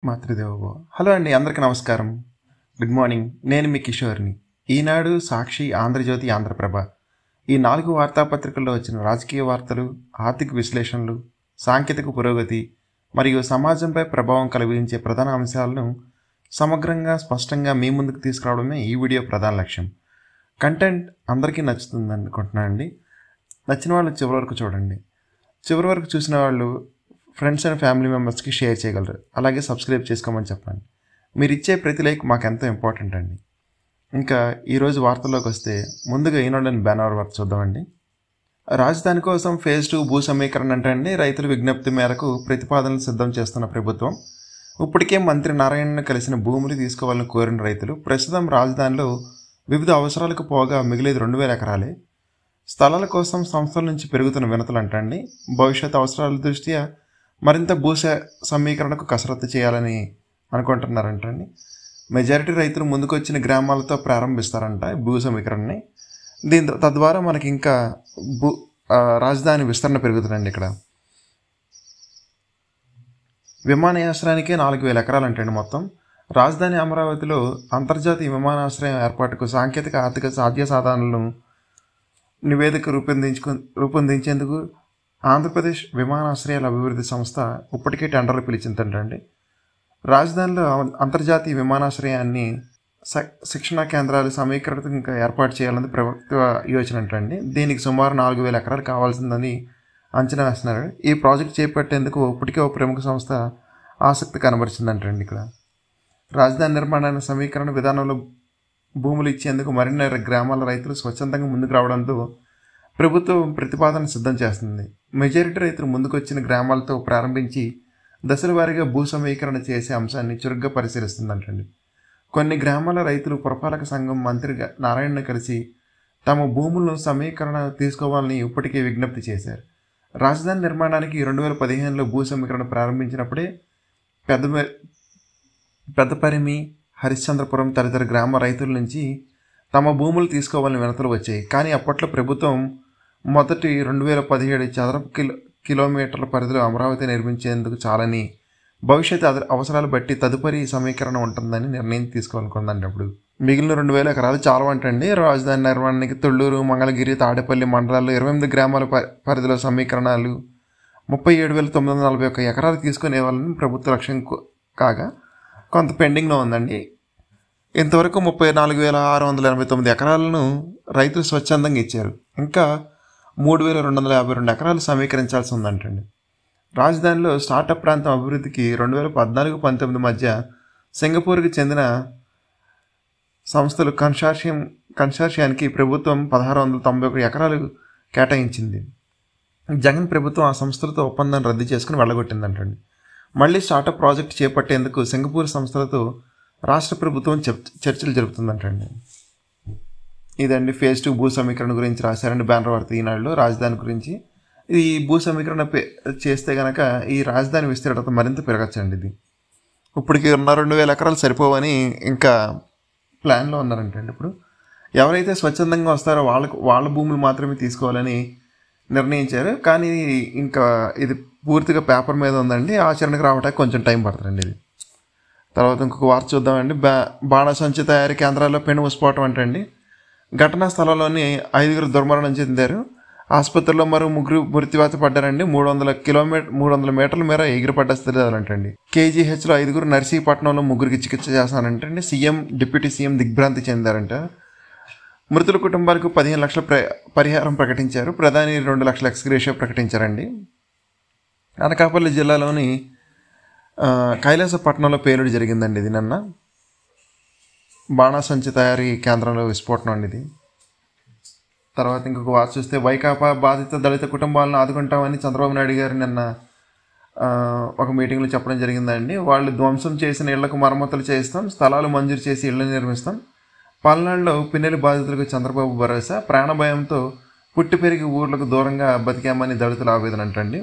Matrudevobhava. Hello అండి, అందరికీ నమస్కారం. Good morning. నేను మీ కిషోర్ని. ఈనాడు, సాక్షి, ఆంధ్రజ్యోతి, ఆంధ్రప్రభ ఈ 4 వార్తాపత్రికల్లో వచ్చిన రాజకీయ వార్తలు, ఆర్థిక విశ్లేషణలు, సాంకేతిక పురోగతి మరియు సమాజంపై ప్రభావం కలిగించే ప్రధాన అంశాలను సమగ్రంగా, స్పష్టంగా మీ ముందుకు తీసుకురావడమే ఈ వీడియో ప్రధాన లక్ష్యం. కంటెంట్ అందరికీ నచ్చుతుంది అనుకుంటున్నానండి. నచ్చిన వాళ్ళు చివరి వరకు చూడండి. చివరి వరకు చూసిన వాళ్ళు ఫ్రెండ్స్ అండ్ ఫ్యామిలీ మెంబర్స్కి షేర్ చేయగలరు. అలాగే సబ్స్క్రైబ్ చేసుకోమని చెప్పండి. మీరు ఇచ్చే ప్రతి లైక్ మాకు ఎంతో ఇంపార్టెంట్ అండి. ఇంకా ఈరోజు వార్తల్లోకి వస్తే ముందుగా ఈనాడుని బ్యానర్ వార్త చూద్దామండి. రాజధాని కోసం ఫేజ్ 2 భూ సమీకరణ అంటే రైతుల విజ్ఞప్తి మేరకు ప్రతిపాదనలు సిద్ధం చేస్తున్న ప్రభుత్వం ఇప్పటికే మంత్రి నారాయణను కలిసిన భూములు తీసుకోవాలని కోరిన రైతులు ప్రస్తుతం రాజధానిలో వివిధ అవసరాలకు పోగా మిగిలేది 2000 ఎకరాలే. స్థలాల కోసం సంస్థల నుంచి పెరుగుతున్న వినతులు అంటండి భవిష్యత్ అవసరాల దృష్ట్యా మరింత భూ సమీకరణకు కసరత్తు చేయాలని అనుకుంటున్నారంటండి. మెజారిటీ రైతులు ముందుకొచ్చిన గ్రామాలతో ప్రారంభిస్తారంట భూ సమీకరణని. దీంతో తద్వారా మనకి ఇంకా రాజధాని విస్తరణ పెరుగుతుందండి. ఇక్కడ విమానాశ్రయానికే 4000 ఎకరాలు అంటండి మొత్తం. రాజధాని అమరావతిలో అంతర్జాతీయ విమానాశ్రయం ఏర్పాటుకు సాంకేతిక ఆర్థిక సాధ్యసాధనలను నివేదిక రూపొందించేందుకు ఆంధ్రప్రదేశ్ విమానాశ్రయాల అభివృద్ధి సంస్థ ఇప్పటికే టెండర్లు పిలిచిందంటండి. రాజధానిలో అంతర్జాతీయ విమానాశ్రయాన్ని శిక్షణా కేంద్రాలు సమీకరణంగా ఏర్పాటు చేయాలని ప్రభుత్వ యోచన అంటండి. దీనికి సుమారు 4000 ఎకరాలు కావాల్సిందని అంచనా వేస్తున్నారు. ఈ ప్రాజెక్ట్ చేపట్టేందుకు ఇప్పటికే ఒక ప్రముఖ సంస్థ ఆసక్తి కనబరిచిందంటండి. ఇక్కడ రాజధాని నిర్మాణాన్ని సమీకరణ విధానంలో భూములు ఇచ్చేందుకు మరిన్ని గ్రామాల రైతులు స్వచ్ఛందంగా ముందుకు రావడంతో ప్రభుత్వం ప్రతిపాదన సిద్ధం చేస్తుంది. మెజారిటీ రైతులు ముందుకొచ్చిన గ్రామాలతో ప్రారంభించి దశల వారీగా భూ సమీకరణ చేసే అంశాన్ని చురుగ్గా పరిశీలిస్తుందంటండి. కొన్ని గ్రామాల రైతులు పురపాలక సంఘం మంత్రి నారాయణను కలిసి తమ భూములను సమీకరణ తీసుకోవాలని ఇప్పటికే విజ్ఞప్తి చేశారు. రాజధాని నిర్మాణానికి 2015లో భూ సమీకరణ ప్రారంభించినప్పుడే పెద్దపరిమి, హరిశ్చంద్రపురం తదితర గ్రామ రైతుల నుంచి తమ భూములు తీసుకోవాలని వినతులు వచ్చాయి. కానీ అప్పట్లో ప్రభుత్వం మొదటి 2017 చదరపు కిలోమీటర్ల పరిధిలో అమరావతి నిర్మించేందుకు చాలని, భవిష్యత్ అవసరాలు బట్టి తదుపరి సమీకరణ ఉంటుందని నిర్ణయం తీసుకోవాలనుకుందండి. అప్పుడు మిగిలిన 2000 ఎకరాలు చాలవంటండి. రాజధాని నిర్మాణానికి తొళ్ళూరు, మంగళగిరి, తాడేపల్లి మండలాల్లో 28 గ్రామాల పరిధిలో సమీకరణాలు 37,941 ఎకరాలు తీసుకునేవాళ్ళని ప్రభుత్వ లక్ష్యం కాగా కొంత పెండింగ్లో ఉందండి. ఇంతవరకు 34,689 ఎకరాలను రైతులు స్వచ్ఛందంగా ఇచ్చారు. ఇంకా 3,252 ఎకరాలు సమీకరించాల్సి ఉందంటండి. రాజధానిలో స్టార్టప్ ప్రాంతం అభివృద్ధికి 2014-19 మధ్య సింగపూర్కి చెందిన సంస్థలు కన్సార్షియానికి ప్రభుత్వం 1691 ఎకరాలు కేటాయించింది. జగన్ ప్రభుత్వం ఆ సంస్థలతో ఒప్పందాన్ని రద్దు చేసుకుని వెళ్ళగొట్టిందంటండి. మళ్ళీ స్టార్టప్ ప్రాజెక్టు చేపట్టేందుకు సింగపూర్ సంస్థలతో రాష్ట్ర ప్రభుత్వం చర్చలు జరుపుతుందంటండి. ఇదండి ఫేజ్ 2 భూ సమీకరణ గురించి రాశారండి బ్యానర్ వార్త ఈనాడులో. రాజధాని గురించి ఈ భూ సమీకరణ చేస్తే కనుక ఈ రాజధాని విస్తీర్ణత మరింత పెరగచ్చండి. ఇది ఇప్పటికి ఉన్న 2000 ఎకరాలు సరిపోవని ఇంకా ప్లాన్లో ఉన్నారంటండి. ఇప్పుడు ఎవరైతే స్వచ్ఛందంగా వస్తారో వాళ్ళ భూములు మాత్రమే తీసుకోవాలని నిర్ణయించారు. కానీ ఇంకా ఇది పూర్తిగా పేపర్ మీద ఉందండి. ఆచరణకు రావడానికి కొంచెం టైం పడుతుందండి. ఇది తర్వాత ఇంకొక వార్త చూద్దామండి. బాణసంచి తయారీ కేంద్రాల్లో పెను విస్ఫోటం అంటండి. ఘటనా స్థలంలోని 5 దుర్మరణం చెందారు. ఆసుపత్రిలో మరో 3 మృత్యువాత పడ్డారండి. 300 మీటర్ల మేర ఎగిరిపడ్డ స్థితింటండి. కేజీహెచ్లో 5, నర్సీపట్నంలో 3కి చికిత్స చేస్తానంటండి. డిప్యూటీ సీఎం దిగ్భ్రాంతి చెందారంట. మృతుల కుటుంబాలకు 15 లక్షల పరిహారం ప్రకటించారు. ప్రధాని 2 లక్షల ఎక్స్గ్రేషియో ప్రకటించారండి. అనకాపల్లి జిల్లాలోని కైలాసపట్నంలో పేలుడు జరిగిందండి. ఇది నిన్న బాణాసంచి తయారీ కేంద్రంలో విస్ఫోటనం అండి ఇది. తర్వాత ఇంకొక వార్త చూస్తే వైకాపా బాధిత దళిత కుటుంబాలను ఆదుకుంటామని చంద్రబాబు నాయుడు గారు నిన్న ఒక మీటింగ్లో చెప్పడం జరిగిందండి. వాళ్ళు ధ్వంసం చేసిన ఇళ్లకు మరమ్మతులు చేయిస్తాం, స్థలాలు మంజూరు చేసి ఇళ్లు నిర్మిస్తాం. పల్నాడులో పిన్నెల బాధితులకు చంద్రబాబు భరోసా. ప్రాణభయంతో పుట్టి పెరిగి ఊర్లకు దూరంగా బతికామని దళితుల ఆవేదన అంటండి.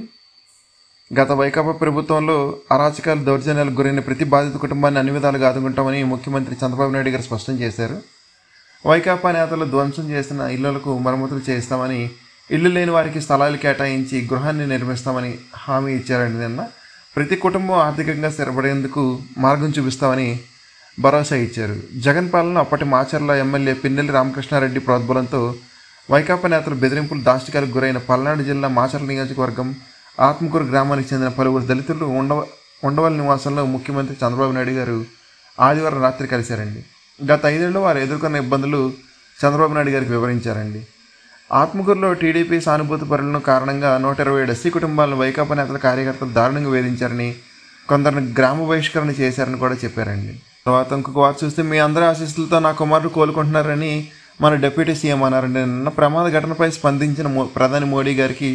గత వైకాపా ప్రభుత్వంలో అరాచకాలు, దౌర్జన్యాలకు గురైన ప్రతి బాధిత కుటుంబాన్ని అన్ని విధాలుగా ఆదుకుంటామని ముఖ్యమంత్రి చంద్రబాబు నాయుడు గారు స్పష్టం చేశారు. వైకాపా నేతలు ధ్వంసం చేసిన ఇళ్లకు మరమ్మతులు చేయిస్తామని, ఇళ్లు లేని వారికి స్థలాలు కేటాయించి గృహాన్ని నిర్మిస్తామని హామీ ఇచ్చారండి నిన్న. ప్రతి కుటుంబం ఆర్థికంగా స్థిరపడేందుకు మార్గం చూపిస్తామని భరోసా ఇచ్చారు. జగన్ పాలన అప్పటి మాచర్ల ఎమ్మెల్యే పిన్నెల్లి రామకృష్ణారెడ్డి ప్రోద్బలంతో వైకాపా నేతల బెదిరింపులు దాష్టికాలకు గురైన పల్నాడు జిల్లా మాచర్ల నియోజకవర్గం ఆత్మకూరు గ్రామానికి చెందిన పలువురు దళితులు ఉండవల్లి నివాసంలో ముఖ్యమంత్రి చంద్రబాబు నాయుడు గారు ఆదివారం రాత్రి కలిశారండి. గత 5 ఏళ్లలో వారు ఎదుర్కొన్న ఇబ్బందులు చంద్రబాబు నాయుడు గారికి వివరించారండి. ఆత్మకూరులో టీడీపీ సానుభూతి పరులను కారణంగా 127 ఎస్సీ కుటుంబాలను వైకాపా నేతల కార్యకర్తలు దారుణంగా వేధించారని, కొందరిని గ్రామ బహిష్కరణ చేశారని కూడా చెప్పారండి. తర్వాత ఇంకొక వార్త చూస్తే, మీ అందరి ఆశీస్సులతో నా కుమారుడు కోలుకుంటున్నారని మన డిప్యూటీ సీఎం అన్నారండి. నిన్న ప్రమాద ఘటనపై స్పందించిన ప్రధాని మోడీ గారికి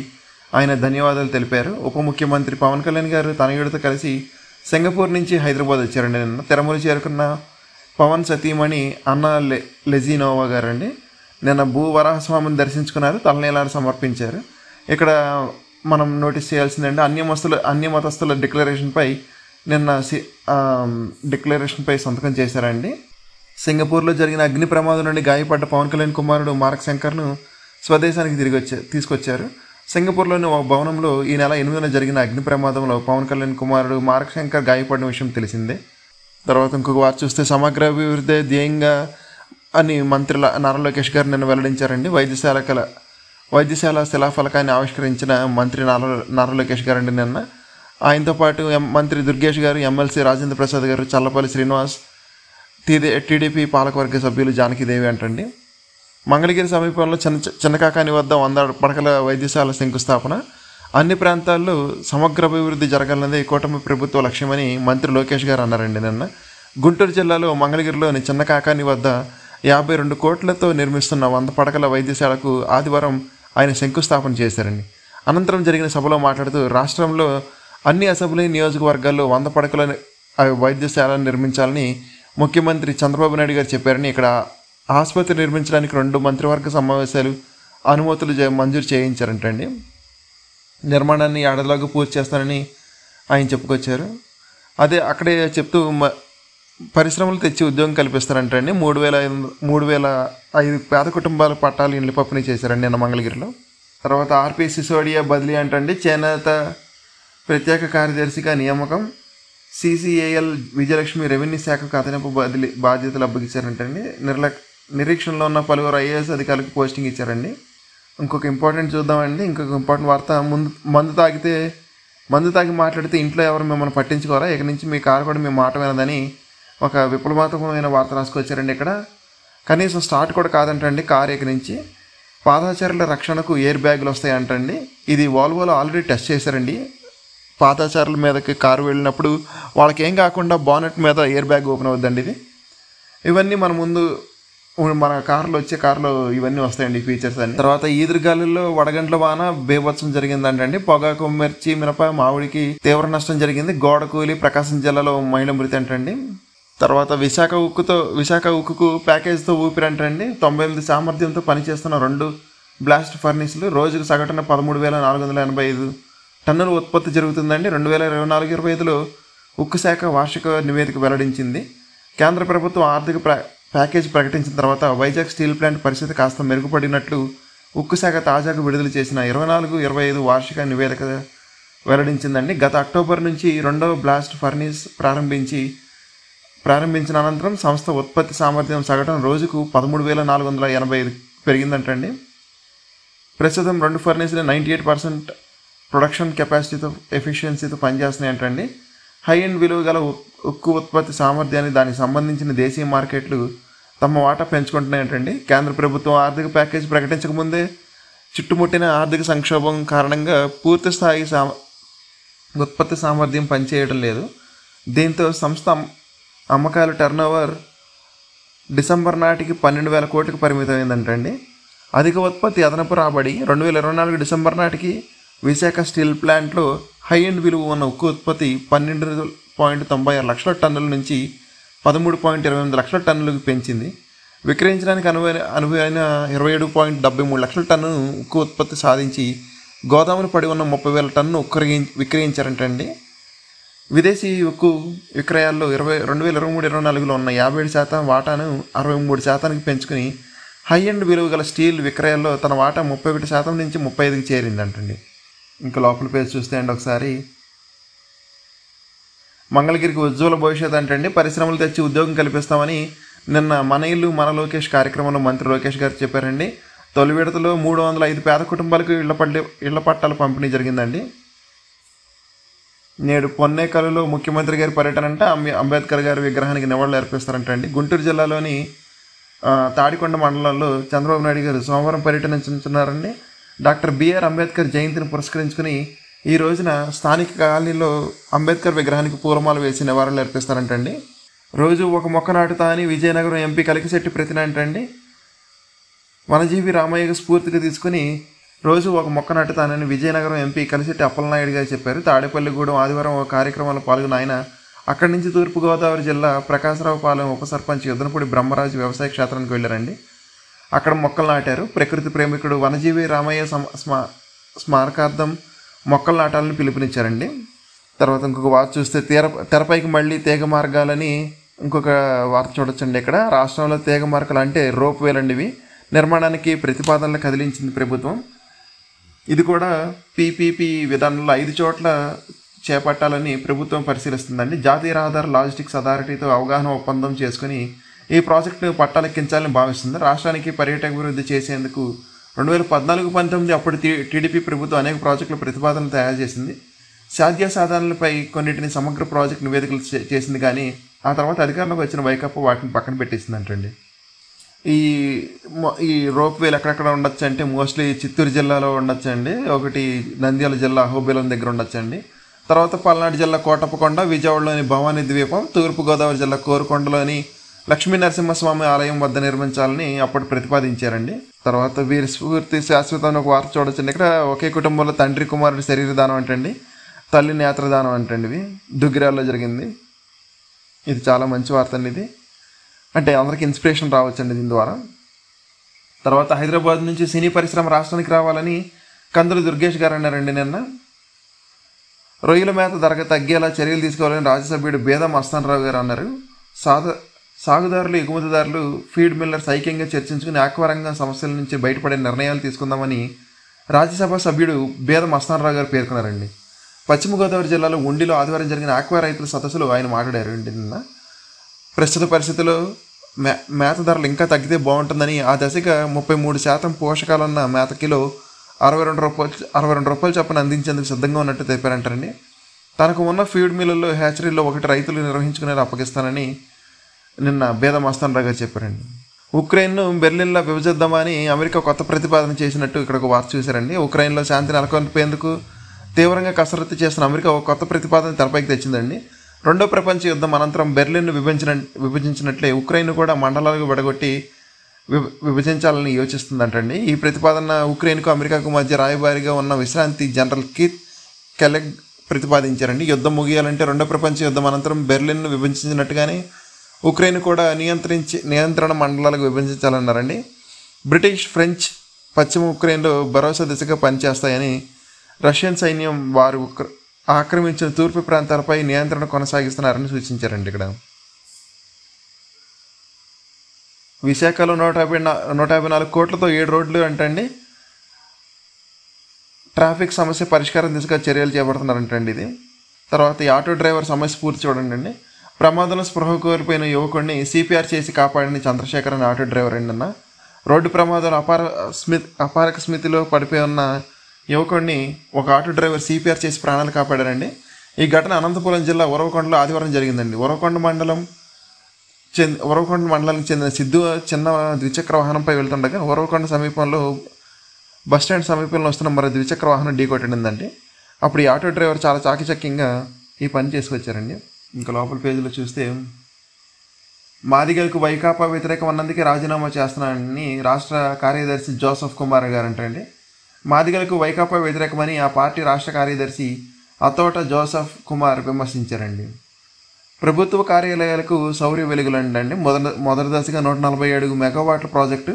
ఆయన ధన్యవాదాలు తెలిపారు. ఉప ముఖ్యమంత్రి పవన్ కళ్యాణ్ గారు తనయుడితో కలిసి సింగపూర్ నుంచి హైదరాబాద్ వచ్చారండి. నిన్న తిరుమల చేరుకున్న పవన్ సతీమణి అన్న లెజినోవా గారండి నిన్న భూవరాహస్వామిని దర్శించుకున్నారు, తలనీలాలు సమర్పించారు. ఇక్కడ మనం నోటీస్ చేయాల్సిందంటే అన్య మతస్థుల డిక్లరేషన్పై సంతకం చేశారండి. సింగపూర్లో జరిగిన అగ్ని ప్రమాదం నుండి గాయపడ్డ పవన్ కళ్యాణ్ కుమారుడు మార్క్ శంకర్ను స్వదేశానికి తీసుకొచ్చారు. సింగపూర్లోని ఒక భవనంలో ఈ నెల 8న జరిగిన అగ్ని ప్రమాదంలో పవన్ కళ్యాణ్ కుమారుడు మార్క్ శంకర్ గాయపడిన విషయం తెలిసిందే. తర్వాత ఇంకొక వార్త చూస్తే, సమగ్ర అభివృద్ధి ధ్యేయంగా అని మంత్రి నారా లోకేష్ గారు నిన్న వెల్లడించారండి. వైద్యశాల శిలాఫలకాన్ని ఆవిష్కరించిన మంత్రి నారా లోకేష్ గారండి నిన్న. ఆయనతో పాటు మంత్రి దుర్గేష్ గారు, ఎమ్మెల్సీ రాజేంద్ర ప్రసాద్ గారు, చల్లపల్లి శ్రీనివాస్, టీడీపీ పాలకవర్గ సభ్యులు జానకిదేవి అంటండి. మంగళగిరి సమీపంలో చిన్నకాకాని వద్ద 100 పడకల వైద్యశాల శంకుస్థాపన. అన్ని ప్రాంతాల్లో సమగ్ర అభివృద్ధి జరగాలన్నదే కూటమి ప్రభుత్వ లక్ష్యమని మంత్రి లోకేష్ గారు అన్నారండి నిన్న. గుంటూరు జిల్లాలో మంగళగిరిలోని చిన్నకాకాని వద్ద 52 కోట్లతో నిర్మిస్తున్న 100 పడకల వైద్యశాలకు ఆదివారం ఆయన శంకుస్థాపన చేశారండి. అనంతరం జరిగిన సభలో మాట్లాడుతూ, రాష్ట్రంలో అన్ని అసెంబ్లీ నియోజకవర్గాల్లో 100 పడకల వైద్యశాలను నిర్మించాలని ముఖ్యమంత్రి చంద్రబాబు నాయుడు గారు చెప్పారని, ఇక్కడ ఆసుపత్రి నిర్మించడానికి 2 మంత్రివర్గ సమావేశాలు అనుమతులు మంజూరు చేయించారంటండి. నిర్మాణాన్ని ఏడాదిలోగా పూర్తి చేస్తానని ఆయన చెప్పుకొచ్చారు. అక్కడే చెప్తూ పరిశ్రమలు తెచ్చి ఉద్యోగం కల్పిస్తారంటండి. 3,005 పేద కుటుంబాల పట్టాలు ఇండ్ల పంపిణీ చేశారండి నిన్న మంగళగిరిలో. తర్వాత ఆర్పి సిసోడియా బదిలీ అంటండి. చేనేత ప్రత్యేక కార్యదర్శిగా నియామకం. సిసిఏఎల్ విజయలక్ష్మి రెవెన్యూ శాఖకు అదనపు బదిలీ బాధ్యతలు అప్పగించారంటండి. నిరీక్షణలో ఉన్న పలువురు ఐఏఎస్ అధికారులకు పోస్టింగ్ ఇచ్చారండి. ఇంకొక ఇంపార్టెంట్ చూద్దామండి. ఇంకొక ఇంపార్టెంట్ వార్త, మందు తాగి మాట్లాడితే ఇంట్లో ఎవరు మిమ్మల్ని పట్టించుకోరా, ఇక నుంచి మీ కారు కూడా మీ మాట వినదని ఒక విప్లవాత్మకమైన వార్త రాసుకొచ్చారండి. ఇక్కడ కనీసం స్టార్ట్ కూడా కాదంటండి కారు ఇక నుంచి. పాదచారుల రక్షణకు ఎయిర్ బ్యాగులు వస్తాయంటండి. ఇది వాల్వోలో ఆల్రెడీ టెస్ట్ చేశారండి. పాదచారుల మీదకి కారు వెళ్ళినప్పుడు వాళ్ళకి ఏం కాకుండా బానెట్ మీద ఎయిర్ బ్యాగ్ ఓపెన్ అవుద్దండి. ఇవన్నీ మన వచ్చే కారులో ఇవన్నీ వస్తాయండి ఫీచర్స్ అన్ని. తర్వాత ఈదురుగాలుల్లో వడగండ్ల వాన బేభత్సం జరిగిందంటండి. పొగాకు, మిర్చి, మిరప, మామిడికి తీవ్ర నష్టం జరిగింది. గోడ కూలి ప్రకాశం జిల్లాలో మహిళ మృతి అంటండి. తర్వాత విశాఖ ఉక్కుకు ప్యాకేజ్తో ఊపిరంటండి. 98 సామర్థ్యంతో పనిచేస్తున్న 2 బ్లాస్ట్ ఫర్నిస్లు రోజుకు సగటున 13,485 టన్నుల ఉత్పత్తి జరుగుతుందండి. 2024-25లో ఉక్కు శాఖ వార్షిక నివేదిక వెల్లడించింది. కేంద్ర ప్రభుత్వం ఆర్థిక ప్యాకేజ్ ప్రకటించిన తర్వాత వైజాగ్ స్టీల్ ప్లాంట్ పరిస్థితి కాస్త మెరుగుపడినట్లు ఉక్కు శాఖ తాజాగా విడుదల చేసిన 24-25 వార్షిక నివేదిక వెల్లడించిందండి. గత అక్టోబర్ నుంచి 2వ బ్లాస్ట్ ఫర్నిస్ ప్రారంభించిన అనంతరం సంస్థ ఉత్పత్తి సామర్థ్యం సగటున రోజుకు 13,485 పెరిగిందంటండి. ప్రస్తుతం 2 ఫర్నిస్లు 98% ప్రొడక్షన్ కెపాసిటీతో ఎఫిషియన్సీతో పనిచేస్తున్నాయంటండి. హై అండ్ విలువ గల ఉక్కు ఉత్పత్తి సామర్థ్యాన్ని దానికి సంబంధించిన దేశీయ మార్కెట్లు తమ వాటా పెంచుకుంటున్నాయంటండి. కేంద్ర ప్రభుత్వం ఆర్థిక ప్యాకేజ్ ప్రకటించకముందే చుట్టుముట్టిన ఆర్థిక సంక్షోభం కారణంగా పూర్తి స్థాయి ఉత్పత్తి సామర్థ్యం పనిచేయడం లేదు. దీంతో సంస్థ అమ్మకాల టర్నోవర్ డిసెంబర్ నాటికి 12,000 కోట్లకు పరిమితమైందంటండి. అధిక ఉత్పత్తి, అదనపు రాబడి. 2024 డిసెంబర్ నాటికి విశాఖ స్టీల్ ప్లాంట్లో హై అండ్ విలువ ఉన్న ఉక్కు ఉత్పత్తి 12.96 లక్షల టన్నుల నుంచి 13.28 లక్షల టన్నులకు పెంచింది. విక్రయించడానికి అనువైన 27.73 లక్షల టన్ను ఉక్కు ఉత్పత్తి సాధించి గోదాములు పడి ఉన్న 30,000 టన్ను విక్రయించారంటండి. విదేశీ ఉక్కు విక్రయాల్లో 2023-24లో ఉన్న 57% వాటాను 63%కి పెంచుకుని హై అండ్ విలువ గల స్టీల్ విక్రయాల్లో తన వాటా 31% నుంచి 35కి చేరిందంటండి. ఇంకా లోపల పేజ్ చూస్తే అండి ఒకసారి మంగళగిరికి ఉజ్వల భవిష్యత్ అంటండి, పరిశ్రమలు తెచ్చి ఉద్యోగం కల్పిస్తామని నిన్న మన ఇల్లు మన లోకేష్ కార్యక్రమంలో మంత్రి లోకేష్ గారు చెప్పారండి. తొలి విడతలో 305 పేద కుటుంబాలకు ఇళ్ల పట్టాల పంపిణీ జరిగిందండి. నేడు పొన్నేకల్లో ముఖ్యమంత్రి గారి పర్యటన అంటే అంబేద్కర్ గారి విగ్రహానికి నివాళులు అర్పిస్తారంటండి. గుంటూరు జిల్లాలోని తాడికొండ మండలంలో చంద్రబాబు నాయుడు గారు సోమవారం పర్యటించున్నారండి. డాక్టర్ బిఆర్ అంబేద్కర్ జయంతిని పురస్కరించుకుని ఈ రోజున స్థానిక కాలనీలో అంబేద్కర్ విగ్రహానికి పూలమాల వేసి నివాళులు అర్పిస్తారంటండి. రోజు ఒక మొక్క నాటుతా అని విజయనగరం ఎంపీ కలికిశెట్టి ప్రతిన అంటండి వనజీవి రామయ్య స్ఫూర్తిగా తీసుకుని రోజు ఒక మొక్క నాటుతానని విజయనగరం ఎంపీ కలిశెట్టి అప్పలనాయుడు గారు చెప్పారు. తాడేపల్లిగూడెం ఆదివారం ఒక కార్యక్రమంలో పాల్గొన్న ఆయన అక్కడి నుంచి తూర్పుగోదావరి జిల్లా ప్రకాశరావుపాలెం ఉప సర్పంచ్ యుద్ధనపూడి బ్రహ్మరాజు వ్యవసాయ క్షేత్రానికి వెళ్ళారండి. అక్కడ మొక్కలు నాటారు. ప్రకృతి ప్రేమికుడు వనజీవి రామయ్య స్మారకార్థం మొక్కలు నాటాలని పిలుపునిచ్చారండి. తర్వాత ఇంకొక వార్త చూస్తే తెరపైకి మళ్ళీ తీగ మార్గాలని ఇంకొక వార్త చూడొచ్చండి. ఇక్కడ రాష్ట్రంలో తీగ మార్గాలు అంటే రోప్ వేలండి, ఇవి నిర్మాణానికి ప్రతిపాదనలు కదిలించింది ప్రభుత్వం. ఇది కూడా పీపీపీ విధానంలో 5 చోట్ల చేపట్టాలని ప్రభుత్వం పరిశీలిస్తుందండి. జాతీయ రహదారి లాజిస్టిక్స్ అథారిటీతో అవగాహన ఒప్పందం చేసుకుని ఈ ప్రాజెక్టును పట్టాలెక్కించాలని భావిస్తుంది. రాష్ట్రానికి పర్యాటక అభివృద్ధి చేసేందుకు 2014-19 అప్పుడు టీడీపీ ప్రభుత్వం అనేక ప్రాజెక్టుల ప్రతిపాదనలు తయారు చేసింది. సాధ్యాసాధనలపై కొన్నిటిని సమగ్ర ప్రాజెక్టు నివేదికలు చేసింది, కానీ ఆ తర్వాత అధికారంలోకి వచ్చిన వైకాపా వాటిని పక్కన పెట్టేసిందంటండి. ఈ రోప్ వేలు ఎక్కడెక్కడ ఉండొచ్చు అంటే మోస్ట్లీ చిత్తూరు జిల్లాలో ఉండొచ్చు అండి, ఒకటి నంద్యాల జిల్లా అహోబిలం దగ్గర ఉండొచ్చండి, తర్వాత పల్నాడు జిల్లా కోటప్పకొండ, విజయవాడలోని భవానీ ద్వీపం, తూర్పుగోదావరి జిల్లా కోరుకొండలోని లక్ష్మీ నరసింహస్వామి ఆలయం వద్ద నిర్మించాలని అప్పుడు ప్రతిపాదించారండి. తర్వాత వీరి స్ఫూర్తి శాశ్వతం ఒక వార్త చూడొచ్చండి. ఇక్కడ ఒకే కుటుంబంలో తండ్రి కుమారుడి శరీరదానం అంటండి, తల్లి నేత్రదానం అంటండి, ఇవి దుగ్గిరాల్లో జరిగింది. ఇది చాలా మంచి వార్త అండి. ఇది అంటే అందరికి ఇన్స్పిరేషన్ రావచ్చండి దీని ద్వారా. తర్వాత హైదరాబాద్ నుంచి సినీ పరిశ్రమ రాష్ట్రానికి రావాలని కందుల దుర్గేష్ గారు అన్నారండి నిన్న. రొయ్యల మేత ధర తగ్గేలా చర్యలు తీసుకోవాలని రాజ్యసభ్యుడు బేదా మస్తానరావు గారు అన్నారు. సాగుదారులు, ఎగుమతిదారులు, ఫీడ్ మిల్లర్స్ ఐక్యంగా చర్చించుకుని ఆక్వా రంగం సమస్యల నుంచి బయటపడే నిర్ణయాలు తీసుకుందామని రాజ్యసభ సభ్యుడు బేద మస్తానరావు గారు పేర్కొన్నారండి. పశ్చిమ గోదావరి జిల్లాలో ఉండిలో ఆదివారం జరిగిన ఆక్వా రైతుల సదస్సులో ఆయన మాట్లాడారు. నిన్న ప్రస్తుత పరిస్థితుల్లో మేత ధరలు ఇంకా తగ్గితే బాగుంటుందని, ఆ దశగా 33% పోషకాలున్న మేత కిలో 62 రూపాయలు చొప్పున అందించేందుకు సిద్ధంగా ఉన్నట్టు తెలిపారంటారండి. తనకు ఉన్న ఫీడ్ మిల్లుల్లో హ్యాచరీల్లో ఒకటి రైతులు నిర్వహించుకునే అప్పగిస్తానని నిన్న బేద మస్తానరావు గారు చెప్పారండి. ఉక్రెయిన్ను బెర్లిన్లో విభజిద్దామని అమెరికా కొత్త ప్రతిపాదన చేసినట్టు ఇక్కడ ఒక వార్త చూశారండి. ఉక్రెయిన్లో శాంతి నెలకొల్పేందుకు తీవ్రంగా కసరత్తు చేస్తున్న అమెరికా ఒక కొత్త ప్రతిపాదన తెరపైకి తెచ్చిందండి. రెండో ప్రపంచ యుద్ధం అనంతరం బెర్లిన్ను విభజించినట్లే ఉక్రెయిన్ కూడా మండలాలకు విడగొట్టి విభజించాలని యోచిస్తుందంటండి. ఈ ప్రతిపాదన ఉక్రెయిన్కు అమెరికాకు మధ్య రాయబారిగా ఉన్న విశ్రాంతి జనరల్ కీత్ కెలెగ్ ప్రతిపాదించారండి. యుద్ధం ముగియాలంటే రెండో ప్రపంచ యుద్ధం అనంతరం బెర్లిన్ను విభజించినట్టుగానే ఉక్రెయిన్ కూడా నియంత్రణ మండలాలకు విభజించాలన్నారండి. బ్రిటిష్, ఫ్రెంచ్ పశ్చిమ ఉక్రెయిన్లో భరోసా దిశగా పనిచేస్తాయని రష్యన్ సైన్యం వారు ఆక్రమించిన తూర్పు ప్రాంతాలపై నియంత్రణ కొనసాగిస్తున్నారని సూచించారండి. ఇక్కడ విశాఖలో 154 కోట్లతో 7 రోడ్లు అంటండి ట్రాఫిక్ సమస్య పరిష్కారం దిశగా చర్యలు చేపడుతున్నారంటండి. ఇది తర్వాత ఈ ఆటో డ్రైవర్ సమస్య పూర్తి చూడండి. ప్రమాదంలో స్పృహ కోల్పోయిన యువకుడిని సిపిఆర్ చేసి కాపాడిన చంద్రశేఖర్ అనే ఆటో డ్రైవర్ అండి. అన్న రోడ్డు ప్రమాదంలో అపారక స్మృతిలో పడిపోయి ఉన్న యువకుడిని ఒక ఆటో డ్రైవర్ సిపిఆర్ చేసి ప్రాణాలు కాపాడారండి. ఈ ఘటన అనంతపురం జిల్లా ఉరవకొండలో ఆదివారం జరిగిందండి. ఉరవకొండ మండలానికి చెందిన సిద్ధు చిన్న ద్విచక్ర వాహనంపై వెళ్తుండగా ఉరవకొండ సమీపంలో బస్టాండ్ సమీపంలో వస్తున్న మరో ద్విచక్ర వాహనం ఢీకొట్టిందండి. అప్పుడు ఈ ఆటో డ్రైవర్ చాలా చాకచక్యంగా ఈ పని చేసుకొచ్చారండి. ఇంకా లోపల పేజీలో చూస్తే మాదిగలకు వైకాపా వ్యతిరేకం అన్నందుకే రాజీనామా చేస్తున్నానని రాష్ట్ర కార్యదర్శి జోసెఫ్ కుమార్ గారు అంటండి. మాదిగలకు వైకాపా వ్యతిరేకమని ఆ పార్టీ రాష్ట్ర కార్యదర్శి అతోట జోసెఫ్ కుమార్ విమర్శించారండి. ప్రభుత్వ కార్యాలయాలకు సౌర్య వెలుగులండి. మొదటి దశగా 147 మెగావాట్ల ప్రాజెక్టు,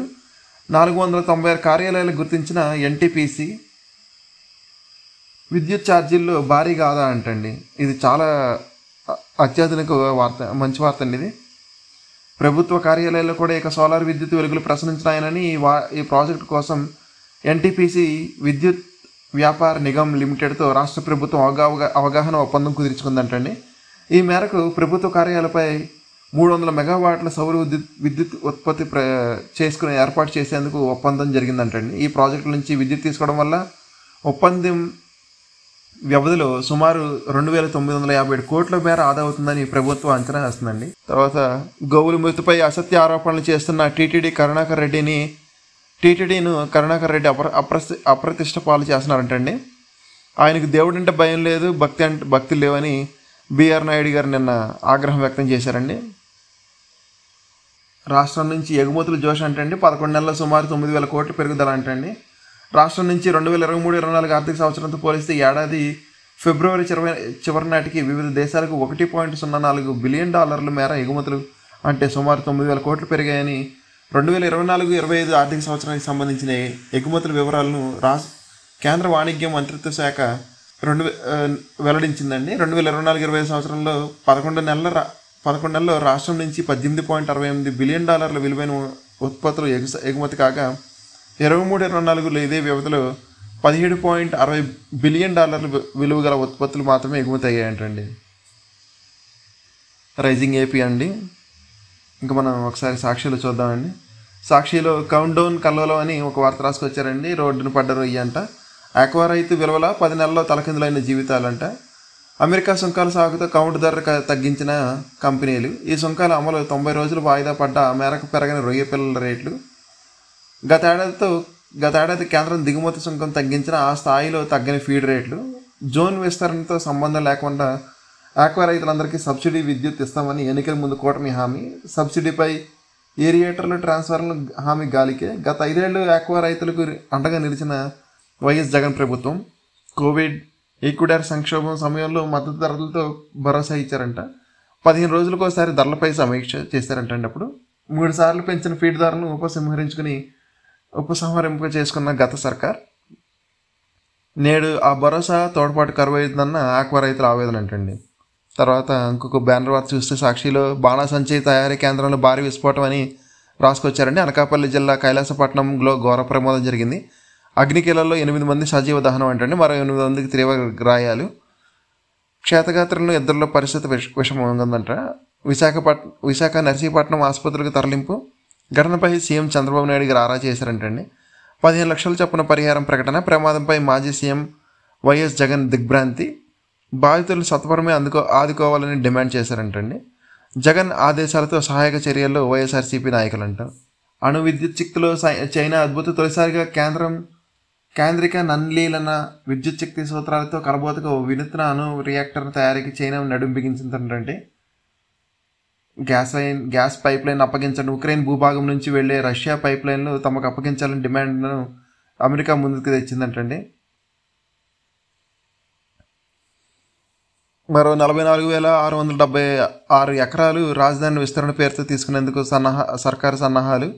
496 కార్యాలయాలకు గుర్తించిన ఎన్టీపీసీ విద్యుత్ ఛార్జీల్లో భారీగా ఆదా అంటండి. ఇది చాలా అత్యాధునిక వార్త, మంచి వార్త అండి. ఇది ప్రభుత్వ కార్యాలయాల్లో కూడా ఇక సోలార్ విద్యుత్ వెలుగులు ప్రసరించినాయనని ఈ ప్రాజెక్టు కోసం ఎన్టీపీసీ విద్యుత్ వ్యాపార నిగమ్ లిమిటెడ్తో రాష్ట్ర ప్రభుత్వం అవగాహన ఒప్పందం కుదుర్చుకుందంటండి. ఈ మేరకు ప్రభుత్వ కార్యాలయాలపై 300 మెగావాట్ల సౌర విద్యుత్ ఉత్పత్తి చేసుకుని ఏర్పాటు చేసేందుకు ఒప్పందం జరిగిందంటండి. ఈ ప్రాజెక్టుల నుంచి విద్యుత్ తీసుకోవడం వల్ల ఒప్పందం వ్యవధిలో సుమారు 2,957 కోట్ల మేర ఆదా అవుతుందని ప్రభుత్వం అంచనా వేస్తుందండి. తర్వాత గోవుల మృతిపై అసత్య ఆరోపణలు చేస్తున్న టీటీడీను కరుణాకర్ రెడ్డి అప్రతిష్ట పాలు చేస్తున్నారంటండి. ఆయనకు దేవుడంటే భయం లేదు, భక్తి లేవని బిఆర్ నాయుడు గారు నిన్న ఆగ్రహం వ్యక్తం చేశారండి. రాష్ట్రం నుంచి ఎగుమతుల జోష్ అంటండి 11 నెలల్లో సుమారు 9,000 కోట్ల పెరుగుదల అంటండి. రాష్ట్రం నుంచి 2023-24 ఆర్థిక సంవత్సరంతో పోలిస్తే ఏడాది ఫిబ్రవరి చివరి నాటికి వివిధ దేశాలకు $1.04 బిలియన్ మేర ఎగుమతులు అంటే సుమారు 9,000 కోట్లు పెరిగాయని 2024-25 ఆర్థిక సంవత్సరానికి సంబంధించిన ఎగుమతుల వివరాలను కేంద్ర వాణిజ్య మంత్రిత్వ శాఖ వెల్లడించిందండి. 2024-25 సంవత్సరంలో 11 నెలల్లో రాష్ట్రం నుంచి $18.68 బిలియన్ విలువైన ఉత్పత్తులు ఎగుమతి కాగా 23-24లో ఇదే వ్యవధిలో $17.60 బిలియన్ విలువ గల ఉత్పత్తులు మాత్రమే ఎగుమతి అయ్యాయంటండి. రైజింగ్ ఏపీ అండి. ఇంకా మనం ఒకసారి సాక్షిలో చూద్దామండి. సాక్షిలో కౌంట్ డౌన్ కల్లోలం అని ఒక వార్త రాసుకొచ్చారండి. రోడ్డును పడ్డరు అయ్యంట. ఆక్వా రైతు విలువల 10 నెలల్లో తలకిందులైన జీవితాలంట. అమెరికా సుంకాల సాగుతో కౌంటు ధర తగ్గించిన కంపెనీలు. ఈ సుంకాల అమలు 90 రోజులు వాయిదా పడ్డ మేరకు పెరగని రొయ్య పిల్లల రేట్లు. గతేడాది కేంద్రం దిగుమతి సుంకం తగ్గించిన ఆ స్థాయిలో తగ్గని ఫీడ్ రేట్లు. జోన్ విస్తరణతో సంబంధం లేకుండా ఆక్వా రైతులందరికీ సబ్సిడీ విద్యుత్ ఇస్తామని ఎన్నికల ముందు కూటమి హామీ. సబ్సిడీపై ఏరియేటర్లు ట్రాన్స్ఫార్మర్లు హామీ గాలికే. గత 5 ఏళ్లు ఆక్వా రైతులకు అండగా నిలిచిన వైఎస్ జగన్ ప్రభుత్వం కోవిడ్ ఈక్విడార్ సంక్షోభం సమయంలో మద్దతు ధరలతో భరోసా ఇచ్చారంట. 15 రోజులకోసారి ధరలపై సమీక్ష చేశారంటండి. అప్పుడు 3 సార్లు పెంచిన ఫీడ్ ధరలను ఉపసంహరింప చేసుకున్న గత సర్కార్ నేడు ఆ భరోసా తోడ్పాటు కరువైందన్న ఆక్వా రైతుల ఆవేదన అంటండి. తర్వాత ఇంకొక బ్యానర్ వార్త చూస్తే సాక్షిలో బాణాసంచే తయారీ కేంద్రంలో భారీ విస్ఫోటం అని రాసుకొచ్చారండి. అనకాపల్లి జిల్లా కైలాసపట్నంలో ఘోర ప్రమాదం జరిగింది. అగ్నికీలలో 8 మంది సజీవ దహనం అంటండి. మరో 8 మందికి తీవ్ర గాయాలు. క్షతగాత్రులను ఇద్దరిలో పరిస్థితి విషమంగా ఉందంట. విశాఖ నర్సీపట్నం ఆసుపత్రికి తరలింపు. ఘటనపై సీఎం చంద్రబాబు నాయుడు గారు ఆరా చేశారంటండి. 15 లక్షల చొప్పున పరిహారం ప్రకటన. ప్రమాదంపై మాజీ సీఎం వైఎస్ జగన్ దిగ్భ్రాంతి. బాధితులు సత్వరమే ఆదుకోవాలని డిమాండ్ చేశారంటండి. జగన్ ఆదేశాలతో సహాయక చర్యల్లో వైఎస్ఆర్సీపీ నాయకులంట. అణు విద్యుత్ శక్తిలో చైనా అద్భుత తొలిసారిగా కేంద్రిక నన్లీలన విద్యుత్ శక్తి సూత్రాలతో కలబోతగా వినూత్న అణు రియాక్టర్ తయారీకి చైనా నడుం బిగించిందంటే. గ్యాస్ పైప్ లైన్ అప్పగించండి. ఉక్రెయిన్ భూభాగం నుంచి వెళ్లే రష్యా పైప్ లైన్లు తమకు అప్పగించాలని డిమాండ్ను అమెరికా ముందుకు తెచ్చిందంటండి. మరో 44,676 ఎకరాలు రాజధాని విస్తరణ పేరుతో తీసుకునేందుకు సర్కారు సన్నాహాలు.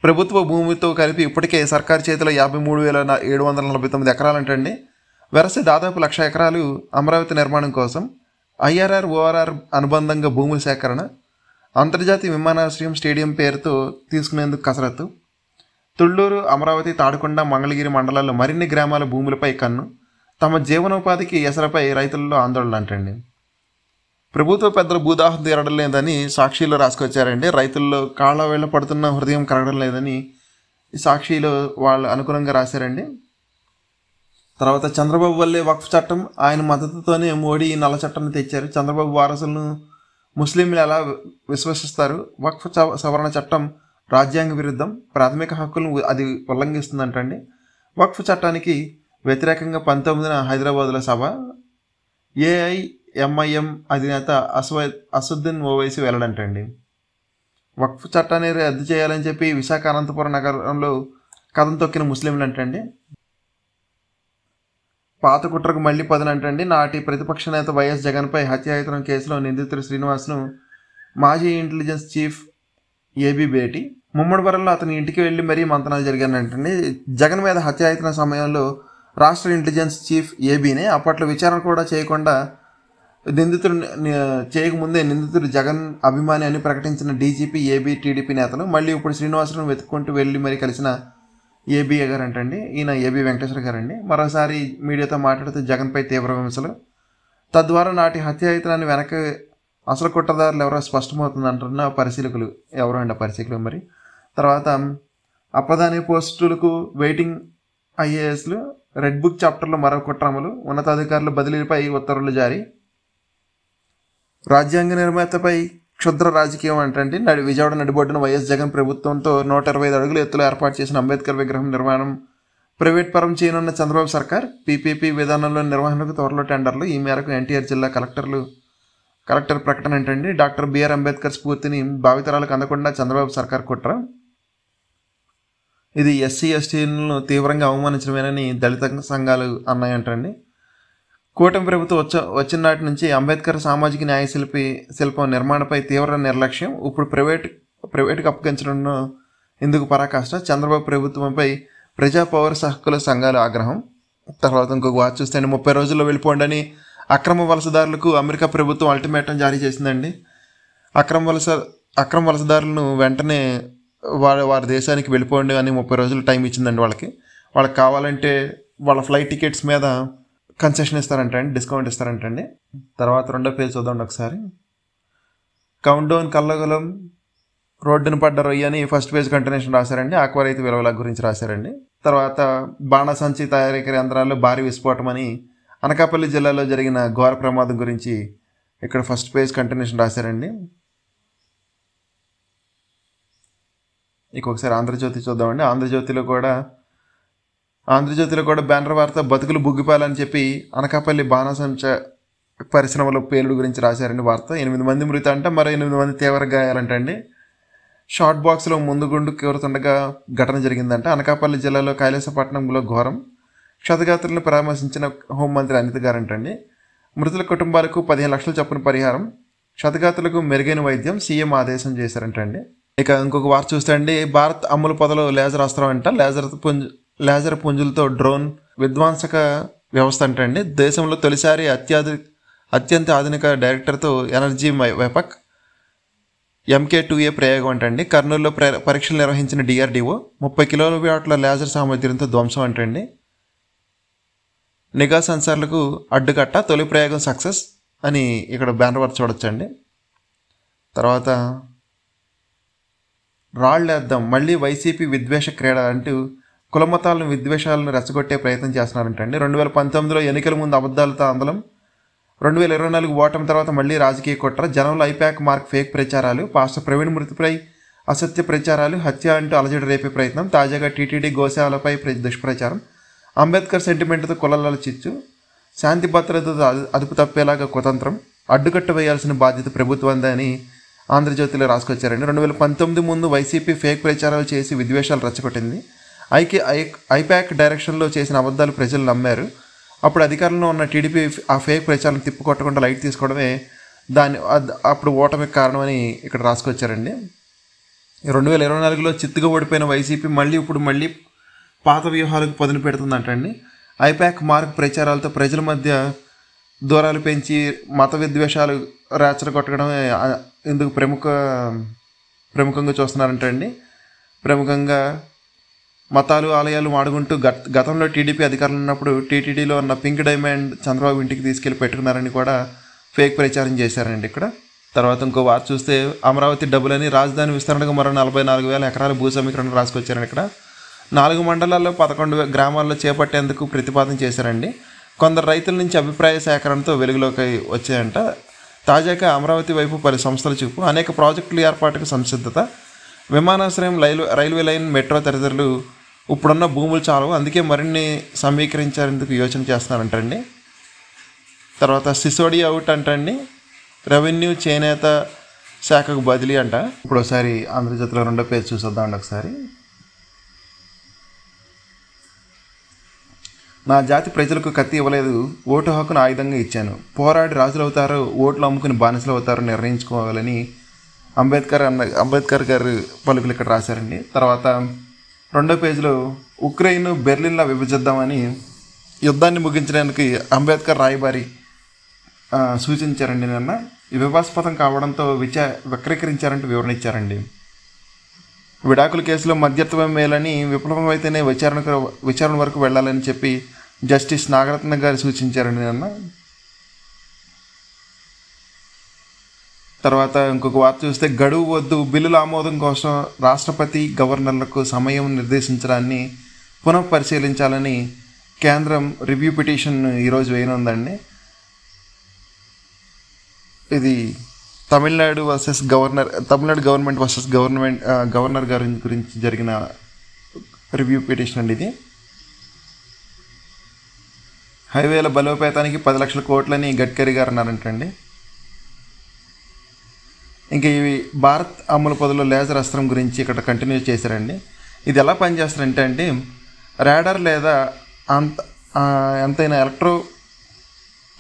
ప్రభుత్వ భూమితో కలిపి ఇప్పటికే సర్కారు చేతిలో 53,749 ఎకరాలంటండి. వెరసి దాదాపు 1,00,000 ఎకరాలు అమరావతి నిర్మాణం కోసం. ఐఆర్ఆర్ ఓఆర్ఆర్ అనుబంధంగా భూముల సేకరణ. అంతర్జాతీయ విమానాశ్రయం స్టేడియం పేరుతో తీసుకునేందుకు కసరత్తు. తుళ్లూరు, అమరావతి, తాడుకొండ, మంగళగిరి మండలాల్లో మరిన్ని గ్రామాల భూములపై కన్ను. తమ జీవనోపాధికి ఎసరపై రైతుల్లో ఆందోళన అంటండి. ప్రభుత్వ పెద్దలు భూదాహం తీరడం లేదని సాక్షిలో రాసుకొచ్చారండి. రైతుల్లో కాళ్ళ వేళ్ళ పడుతున్న హృదయం కరగడం లేదని సాక్షిలో వాళ్ళు అనుగుణంగా రాశారండి. తర్వాత చంద్రబాబు వల్లే వక్ఫ్ చట్టం. ఆయన మద్దతుతోనే మోడీ నల్ల చట్టాన్ని తెచ్చారు. చంద్రబాబు వారసులను ముస్లింలు ఎలా విశ్వసిస్తారు? వక్ఫ్ సవరణ చట్టం రాజ్యాంగ విరుద్ధం, ప్రాథమిక హక్కులను అది ఉల్లంఘిస్తుందంటండి. వక్ఫ్ చట్టానికి వ్యతిరేకంగా 19న హైదరాబాద్లో సభ. ఏఐఎంఐఎం అధినేత అసదుద్దీన్ ఓవైసీ వెల్లడంటండి. వక్ఫ్ చట్టాన్ని రద్దు చేయాలని చెప్పి విశాఖ అనంతపురం నగరంలో కథం తొక్కిన ముస్లింలు అంటండి. పాత కుట్రకు మళ్లీ పదనంటండి. నాటి ప్రతిపక్ష నేత వైఎస్ జగన్పై హత్యాయత్నం కేసులో నిందితుడు శ్రీనివాస్ను మాజీ ఇంటెలిజెన్స్ చీఫ్ ఏబీ భేటీ. ముమ్మడివరంలో అతని ఇంటికి వెళ్ళి మరీ మంతనాలు జరిగానంటండి. జగన్ మీద హత్యాయత్నం సమయంలో రాష్ట్ర ఇంటెలిజెన్స్ చీఫ్ ఏబీనే అప్పట్లో విచారణ కూడా చేయకుండా చేయకముందే నిందితుడు జగన్ అభిమాని అని ప్రకటించిన డీజీపీ ఏబీ టీడీపీ నేతలు మళ్ళీ ఇప్పుడు శ్రీనివాసులను వెతుక్కుంటూ వెళ్ళి మరీ కలిసిన ఏబీ గారు అంటండి. ఈయన ఏబీ వెంకటేశ్వర గారండి. మరోసారి మీడియాతో మాట్లాడుతూ జగన్పై తీవ్ర విమర్శలు. తద్వారా నాటి హత్యాయత్నాన్ని వెనక్కి అసలు కుట్రదారులు ఎవరో స్పష్టమవుతుంది అంటున్న పరిశీలకులు. ఎవరో అండి పరిశీలకులు మరి. తర్వాత అప్పదాని పోస్టులకు వెయిటింగ్ ఐఏఎస్లు, రెడ్ బుక్ చాప్టర్లో మరో కుట్రములు, ఉన్నతాధికారుల బదిలీపై ఉత్తర్వులు జారీ, రాజ్యాంగ నిర్మాతపై క్షుద్ర రాజకీయం అంటండి. విజయవాడ నడిబొడ్డున వైఎస్ జగన్ ప్రభుత్వంతో 125 అడుగుల ఎత్తులో ఏర్పాటు చేసిన అంబేద్కర్ విగ్రహం నిర్మాణం ప్రైవేట్ పరం చేయనున్న చంద్రబాబు సర్కార్. పీపీపీ విధానంలో నిర్వహణకు త్వరలో టెండర్లు. ఈ మేరకు ఎన్టీఆర్ జిల్లా కలెక్టర్ ప్రకటన ఏంటండి. డాక్టర్ బిఆర్ అంబేద్కర్ స్ఫూర్తిని భావితరాలకు అందకుండా చంద్రబాబు సర్కార్ కుట్ర. ఇది ఎస్సీ ఎస్టీలను తీవ్రంగా అవమానించడమేనని దళిత సంఘాలు అన్నాయంటండి. కూటమి ప్రభుత్వం వచ్చిన నాటి నుంచి అంబేద్కర్ సామాజిక న్యాయ శిల్పం నిర్మాణపై తీవ్ర నిర్లక్ష్యం. ఇప్పుడు ప్రైవేటుకు అప్పగించడం ఇందుకు పరాకాష్ట. చంద్రబాబు ప్రభుత్వంపై ప్రజా పౌర హక్కుల సంఘాల ఆగ్రహం. తర్వాత ఇంకొక వార్త చూస్తే 30 రోజుల్లో వెళ్ళిపోండి అని అక్రమ వలసదారులకు అమెరికా ప్రభుత్వం అల్టిమేటం జారీ చేసిందండి. అక్రమ వలసదారులను వెంటనే వారి దేశానికి వెళ్ళిపోండి అని 30 రోజులు టైం ఇచ్చిందండి. వాళ్ళకి కావాలంటే వాళ్ళ ఫ్లైట్ టికెట్స్ మీద కన్సెషన్ ఇస్తారంటండి, డిస్కౌంట్ ఇస్తారంటండి. తర్వాత 2వ పేజ్ చూద్దాండి ఒకసారి. కౌంట్ డౌన్ కల్లగలం రోడ్డును పడ్డ రొయ్య అని ఫస్ట్ పేజ్ కంటిన్యూషన్ రాశారండి. ఆక్వా రైతు విలువల గురించి రాశారండి. తర్వాత బాణసంచి తయారీ కేంద్రాల్లో భారీ విస్ఫోటం అని అనకాపల్లి జిల్లాలో జరిగిన ఘోర ప్రమాదం గురించి ఇక్కడ ఫస్ట్ పేజ్ కంటిన్యూషన్ రాశారండి. ఇంకొకసారి ఆంధ్రజ్యోతి చూద్దామండి. ఆంధ్రజ్యోతిలో కూడా బ్యానర్ వార్త బతుకులు బుగ్గిపాలని చెప్పి అనకాపల్లి బాణసంచ పరిశ్రమలో పేలుడు గురించి రాశారండి వార్త. 8 మంది మృతి అంట, మరో 8 మంది తీవ్ర గాయాలంటండి. షార్ట్ బాక్స్లో ముందు గుండు కోరుతుండగా ఘటన జరిగిందంట. అనకాపల్లి జిల్లాలో కైలాసపట్నంలో ఘోరం. క్షతగాత్రులను పరామర్శించిన హోంమంత్రి అనిత గారంటండి. మృతుల కుటుంబాలకు 15 లక్షల చొప్పున పరిహారం, క్షతగాత్రులకు మెరుగైన వైద్యం సీఎం ఆదేశం చేశారంటండి. ఇక ఇంకొక వార్త చూస్తే అండి, భారత్ అమ్ముల పొదలో లేజర్ అస్త్రం అంట. లేజర్ పుంజులతో డ్రోన్ విధ్వంసక వ్యవస్థ అంటండి. దేశంలో తొలిసారి అత్యంత ఆధునిక డైరెక్టర్తో ఎనర్జీ వెపక్ MK2A ప్రయోగం అంటండి. కర్నూలులో పరీక్షలు నిర్వహించిన DRDO 30 కిలోవాట్ల లేజర్ సామర్థ్యంతో ధ్వంసం అంటండి. నిఘా సెన్సార్లకు అడ్డుకట్ట, తొలి ప్రయోగం సక్సెస్ అని ఇక్కడ బ్యానర్ వర్క్ చూడొచ్చండి. తర్వాత రాళ్లేద్దాం మళ్ళీ వైసీపీ విద్వేష క్రీడ అంటూ కులమతాలను విద్వేషాలను రెచ్చగొట్టే ప్రయత్నం చేస్తున్నారంటండి. 2019లో ఎన్నికల ముందు అబద్ధాలతో ఆందోళన, 2024 ఓటమి తర్వాత మళ్ళీ రాజకీయ కుట్ర, జనంలో ఐపాక్ మార్క్ ఫేక్ ప్రచారాలు, పాస్టర్ ప్రవీణ్ మృతిపై అసత్య ప్రచారాలు, హత్య అంటూ అలజడి రేపే ప్రయత్నం, తాజాగా టీటీడీ గోశాలపై దుష్ప్రచారం, అంబేద్కర్ సెంటిమెంట్తో కులాల చిచ్చు, శాంతి భద్రతతో అదుపు తప్పేలాగా కుతంత్రం, అడ్డుకట్ట వేయాల్సిన బాధ్యత ప్రభుత్వందే అని ఆంధ్రజ్యోతిలో రాసుకొచ్చారండి. 2019 ముందు వైసీపీ ఫేక్ ప్రచారాలు చేసి విద్వేషాలు రెచ్చగొట్టింది. ఐపాక్ డైరెక్షన్లో చేసిన అబద్ధాలు ప్రజలు నమ్మారు. అప్పుడు అధికారంలో ఉన్న టీడీపీ ఆ ఫేక్ ప్రచారం తిప్పుకొట్టకుండా లైట్ తీసుకోవడమే అప్పుడు ఓటమికి కారణమని ఇక్కడ రాసుకొచ్చారండి. 2024లో చిత్తుగా ఓడిపోయిన వైసీపీ మళ్ళీ పాత వ్యూహాలకు పదును పెడుతుందంటండి. ఐపాక్ మార్క్ ప్రచారాలతో ప్రజల మధ్య దూరాలు పెంచి మత విద్వేషాలు రెచ్చగొట్టడమే ఇందుకు ప్రముఖంగా చూస్తున్నారంటండి. ప్రముఖంగా మతాలు ఆలయాలు వాడుకుంటూ గతంలో టీడీపీ అధికారంలో ఉన్నప్పుడు టీటీడీలో ఉన్న పింక్ డైమండ్ చంద్రబాబు ఇంటికి తీసుకెళ్లి పెట్టుకున్నారని కూడా ఫేక్ ప్రచారం చేశారండి ఇక్కడ. తర్వాత ఇంకో వార్త చూస్తే అమరావతి డబ్బులని రాజధాని విస్తరణకు మరో 44,000 ఎకరాల భూ సమీకరణ రాసుకొచ్చారండి. ఇక్కడ 4 మండలాల్లో 11 గ్రామాల్లో చేపట్టేందుకు ప్రతిపాదన చేశారండి. కొందరు రైతుల నుంచి అభిప్రాయ సేకరణతో వెలుగులోకి వచ్చాయంట. తాజాగా అమరావతి వైపు పలు సంస్థల చూపు, అనేక ప్రాజెక్టుల ఏర్పాటుకు సంసిద్ధత, విమానాశ్రయం, రైల్వే లైన్, మెట్రో తదితరులు ఇప్పుడున్న భూములు చాలవు, అందుకే మరిన్ని సమీకరించేందుకు యోచన చేస్తున్నారంటండి. తర్వాత సిసోడియా అవుట్ అంటండి, రెవెన్యూ చేనేత శాఖకు బదిలీ అంట. ఇప్పుడు ఒకసారి ఆంధ్రజ్యోతిలో 2వ పేజ్ చూసొద్దామండి ఒకసారి. నా జాతి ప్రజలకు కత్తి ఇవ్వలేదు, ఓటు హక్కును ఆయుధంగా ఇచ్చాను, పోరాడి రాజులు అవుతారో ఓట్లు అమ్ముకుని బానిసలు అవుతారో నిర్ణయించుకోవాలని అంబేద్కర్ గారు పలుకులు ఇక్కడ రాశారండి. తర్వాత 2వ పేజీలో ఉక్రెయిన్ బెర్లిన్లా విభజిద్దామని యుద్ధాన్ని ముగించడానికి అంబేద్కర్ రాయబారి సూచించారండి. నిన్న ఈ వివాదాస్పదం కావడంతో వక్రీకరించారంటూ వివరణ ఇచ్చారండి. విడాకుల కేసులో మధ్యత్వం మేలని, విప్లవం అయితేనే విచారణ వరకు వెళ్ళాలని చెప్పి జస్టిస్ నాగరత్న గారు సూచించారండి నిన్న. తర్వాత ఇంకొక వార్త చూస్తే గడువు వద్దు, బిల్లుల ఆమోదం కోసం రాష్ట్రపతి గవర్నర్లకు సమయం నిర్దేశించడాన్ని పునఃపరిశీలించాలని కేంద్రం రివ్యూ పిటిషన్ ఈరోజు వేయనుందండి. ఇది తమిళనాడు గవర్నమెంట్ వర్సెస్ గవర్నర్ గారి గురించి జరిగిన రివ్యూ పిటిషన్ అండి. ఇది హైవేల బలోపేతానికి 10 లక్షల కోట్లని గడ్కరీ గారు అన్నారంటండి. ఇంకా ఇవి భారత్ అమలు పదులో లేజర్ అస్త్రం గురించి ఇక్కడ కంటిన్యూ చేశారండి. ఇది ఎలా పనిచేస్తారంటే అండి, రాడార్ లేదా ఎంతైనా ఎలక్ట్రో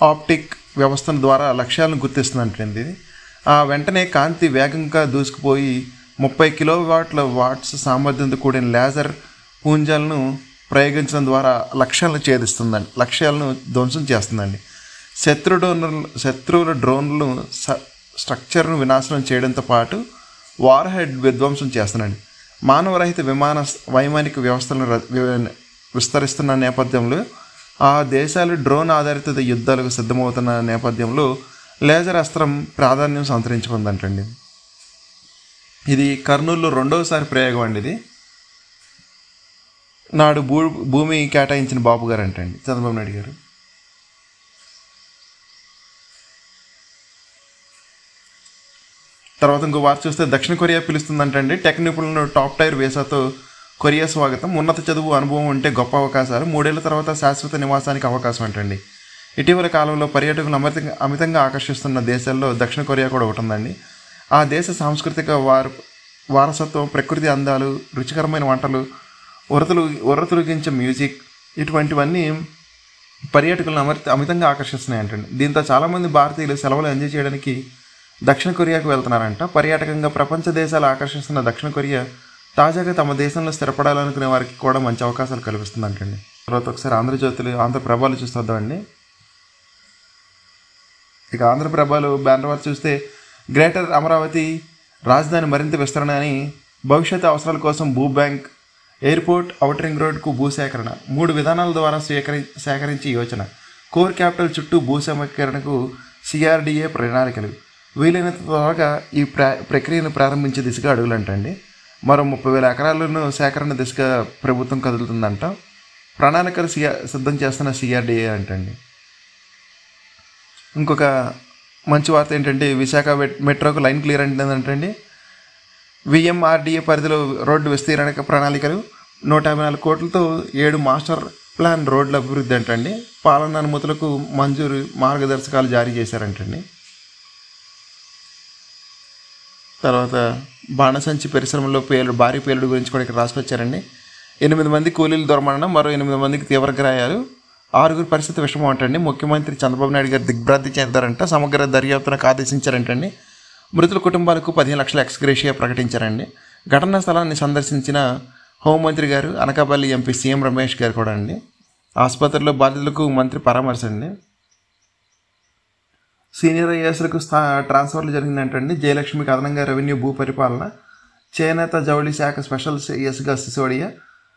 ఆప్టిక్ వ్యవస్థల ద్వారా లక్ష్యాలను గుర్తిస్తుందంటండి. ఇది వెంటనే కాంతి వేగంగా దూసుకుపోయి 30 వాట్స్ సామర్థ్యంతో కూడిన లేజర్ పుంజాలను ప్రయోగించడం ద్వారా లక్ష్యాలను ధ్వంసం చేస్తుందండి. శత్రువుల డ్రోన్లను స్ట్రక్చర్ను వినాశనం చేయడంతో పాటు వార్ హెడ్ విధ్వంసం చేస్తుందండి. మానవరహిత వైమానిక వ్యవస్థలను విస్తరిస్తున్న నేపథ్యంలో ఆ దేశాలు డ్రోన్ ఆధారిత యుద్ధాలకు సిద్ధమవుతున్న నేపథ్యంలో లేజర్ అస్త్రం ప్రాధాన్యం సంతరించుకుందంటండి. ఇది కర్నూలులో 2వసారి ప్రయోగం అండి. ఇది నాడు భూమి కేటాయించిన బాబు గారు అంటండి, చంద్రబాబు నాయుడు గారు. తర్వాత ఇంకో వార్త చూస్తే దక్షిణ కొరియా పిలుస్తుందంటండి. టెక్ నిపుణులను టాప్ టైర్ వీసాతో కొరియా స్వాగతం. ఉన్నత చదువు అనుభవం ఉంటే గొప్ప అవకాశాలు, 3 ఏళ్ల తర్వాత శాశ్వత నివాసానికి అవకాశం అంటండి. ఇటీవల కాలంలో పర్యాటకులు అమితంగా ఆకర్షిస్తున్న దేశాల్లో దక్షిణ కొరియా కూడా ఒకటి ఉందండి. ఆ దేశ సాంస్కృతిక వారసత్వం, ప్రకృతి అందాలు, రుచికరమైన వంటలు, ఉరతలుగించే మ్యూజిక్, ఇటువంటివన్నీ పర్యాటకులను అమితంగా ఆకర్షిస్తున్నాయి అంటండి. దీంతో చాలామంది భారతీయులు సెలవులు ఎంజాయ్ చేయడానికి దక్షిణ కొరియాకు వెళ్తున్నారంట. పర్యాటకంగా ప్రపంచ దేశాలు ఆకర్షిస్తున్న దక్షిణ కొరియా తాజాగా తమ దేశంలో స్థిరపడాలనుకునే వారికి కూడా మంచి అవకాశాలు కల్పిస్తుందంటండి. తర్వాత ఒకసారి ఆంధ్రప్రభలు చూస్తుందామండి. ఇక ఆంధ్రప్రభలు బ్యానర్ వార్త చూస్తే గ్రేటర్ అమరావతి రాజధాని మరింత విస్తరణ అని, భవిష్యత్తు అవసరాల కోసం భూ బ్యాంక్, ఎయిర్పోర్ట్, ఔటర్ రింగ్ రోడ్కు భూసేకరణ, 3 విధానాల ద్వారా సేకరించి యోచన, కోర్ క్యాపిటల్ చుట్టూ భూ సమీకరణకు CRDA ప్రణాళికలు, వీలైనంత త్వరగా ఈ ప్రక్రియను ప్రారంభించే దిశగా అడుగులంటండి. మరో 30,000 ఎకరాలను సేకరణ దిశగా ప్రభుత్వం కదులుతుందంట. ప్రణాళికలు సిద్ధం చేస్తున్న CRDA అంటండి. ఇంకొక మంచి వార్త ఏంటంటే, విశాఖ మెట్రోకు లైన్ క్లియర్ అంటండి. VMRDA పరిధిలో రోడ్డు విస్తీరణ ప్రణాళికలు, 154 కోట్లతో 7 మాస్టర్ ప్లాన్ రోడ్ల అభివృద్ధి అంటండి. పాలన అనుమతులకు మంజూరు మార్గదర్శకాలు జారీ చేశారంటండి. తర్వాత బాణసంచి పరిశ్రమలో భారీ పేలుడు గురించి కూడా ఇక్కడ రాసుకొచ్చారండి. 8 మంది కూలీలు దొరమరణం, మరో 8 మందికి తీవ్ర గాయాలు, 6 పరిస్థితి విషమం అంటండి. ముఖ్యమంత్రి చంద్రబాబు నాయుడు గారు దిగ్భ్రాంతి చెందారంట. సమగ్ర దర్యాప్తునకు ఆదేశించారంటండి. మృతుల కుటుంబాలకు 15 లక్షల ఎక్స్గ్రేషియా ప్రకటించారండి. ఘటనా స్థలాన్ని సందర్శించిన హోంమంత్రి గారు, అనకాపల్లి ఎంపీ సీఎం రమేష్ గారు కూడా అండి. ఆసుపత్రిలో బాధితులకు మంత్రి పరామర్శ అండి. సీనియర్ ఐఏఎస్లకు ట్రాన్స్ఫర్లు జరిగిందంటండి. జయలక్ష్మికి అదనంగా రెవెన్యూ భూ పరిపాలన, చేనేత జౌళి శాఖ స్పెషల్ ఎస్గా సిసోడియా,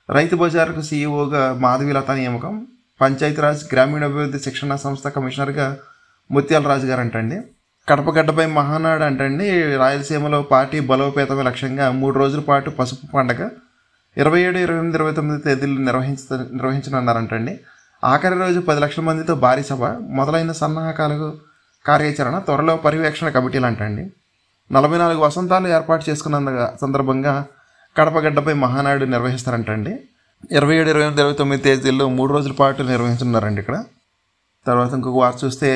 రైతు బజార్కు CEO మాధవీలత నియామకం, పంచాయతీరాజ్ గ్రామీణాభివృద్ధి శిక్షణ సంస్థ కమిషనర్గా ముత్యాల రాజు గారు అంటండి. కడపగడ్డపై మహానాడు అంటండి. రాయలసీమలో పార్టీ బలోపేతమే లక్ష్యంగా 3 రోజుల పాటు పసుపు పండగ 27, 28, 29 తేదీలు నిర్వహించనున్నారంటండి. ఆఖరి రోజు 10 లక్షల మందితో భారీ సభ, మొదలైన సన్నాహకాలకు కార్యాచరణ, త్వరలో పర్యవేక్షణ కమిటీలు అంటండి. 44 వసంతాలు ఏర్పాటు చేసుకున్న సందర్భంగా కడపగడ్డపై మహానాడు నిర్వహిస్తారంటండి. 27, 28, 29 తేదీల్లో 3 రోజుల పాటు నిర్వహించున్నారండి ఇక్కడ. తర్వాత ఇంకొక వార్త చూస్తే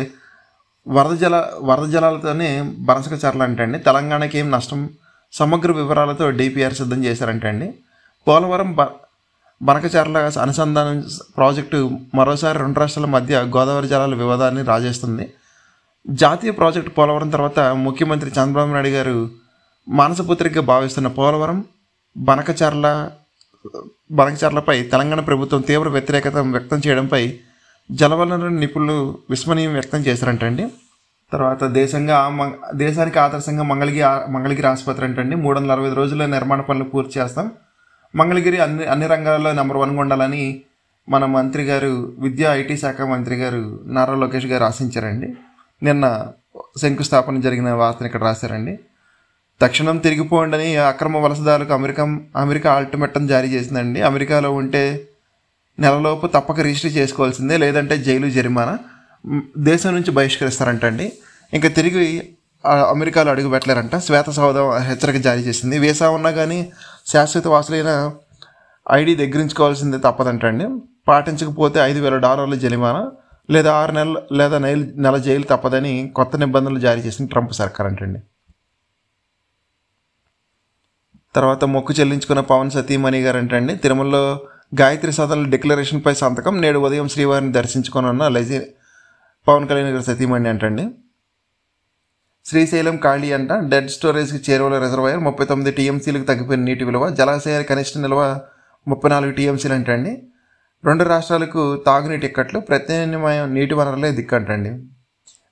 వరద జలాలతోనే బరసక చర్ల అంటండి. తెలంగాణకి ఏం నష్టం, సమగ్ర వివరాలతో DPR సిద్ధం చేశారంటండి. పోలవరం బనకచర్ల అనుసంధానం ప్రాజెక్టు మరోసారి 2 రాష్ట్రాల మధ్య గోదావరి జలాల వివాదాన్ని రాజేస్తుంది. జాతీయ ప్రాజెక్టు పోలవరం తర్వాత ముఖ్యమంత్రి చంద్రబాబు నాయుడు గారు మానసపుత్రికగా భావిస్తున్న పోలవరం బనకచర్లపై తెలంగాణ ప్రభుత్వం తీవ్ర వ్యతిరేకత వ్యక్తం చేయడంపై జలవనరుల నిపుణులు విస్మయం వ్యక్తం చేశారంటండి. తర్వాత దేశానికి ఆదర్శంగా మంగళగిరి ఆసుపత్రి అంటండి. 365 రోజుల్లో నిర్మాణ పనులు పూర్తి చేస్తాం. మంగళగిరి అన్ని రంగాల్లో నెంబర్ 1గా ఉండాలని మన మంత్రి గారు, విద్యా IT శాఖ మంత్రి గారు నారా లోకేష్ గారు ఆశించారండి. నిన్న శంకుస్థాపన జరిగిన వార్తను ఇక్కడ రాశారండి. తక్షణం తిరిగిపోండి అక్రమ వలసదారులకు అమెరికా అల్టిమేటం జారీ చేసిందండి. అమెరికాలో ఉంటే నెలలోపు తప్పక రిజిస్టర్ చేసుకోవాల్సిందే, లేదంటే జైలు జరిమానా, దేశం నుంచి బహిష్కరిస్తారంటండి. ఇంకా తిరిగి అమెరికాలో అడుగు పెట్టలేరంట. శ్వేత సౌధం హెచ్చరిక జారీ చేసింది. వీసా ఉన్నా కానీ శాశ్వత వాసులైన ఐడి దగ్గరించుకోవాల్సిందే తప్పదంటండి. పాటించకపోతే $5,000 జరిమానా లేదా 6 నెలలు లేదా నెల జైలు తప్పదని కొత్త నిబంధనలు జారీ చేసింది ట్రంప్ సర్కార్ అంటండి. తర్వాత మొక్కు చెల్లించుకున్న పవన్ సతీమణి గారు అంటండి తిరుమలలో గాయత్రి సదనల డిక్లరేషన్పై సంతకం. నేడు ఉదయం శ్రీవారిని దర్శించుకున్న పవన్ కళ్యాణ్ గారి సతీమణి అంటండి. శ్రీశైలం ఖాళీ అంట. డెడ్ స్టోరేజ్కి చేరువల రిజర్వాయర్ 39 టీఎంసీలకు తగ్గిపోయిన నీటి విలువ. జలాశయాల కనిష్ట నిల్వ 34 టీఎంసీలు అంటండి. 2 రాష్ట్రాలకు తాగునీటి ఇక్కట్లు, ప్రత్యామ్నాయ నీటి వనరులే దిక్కంటండి.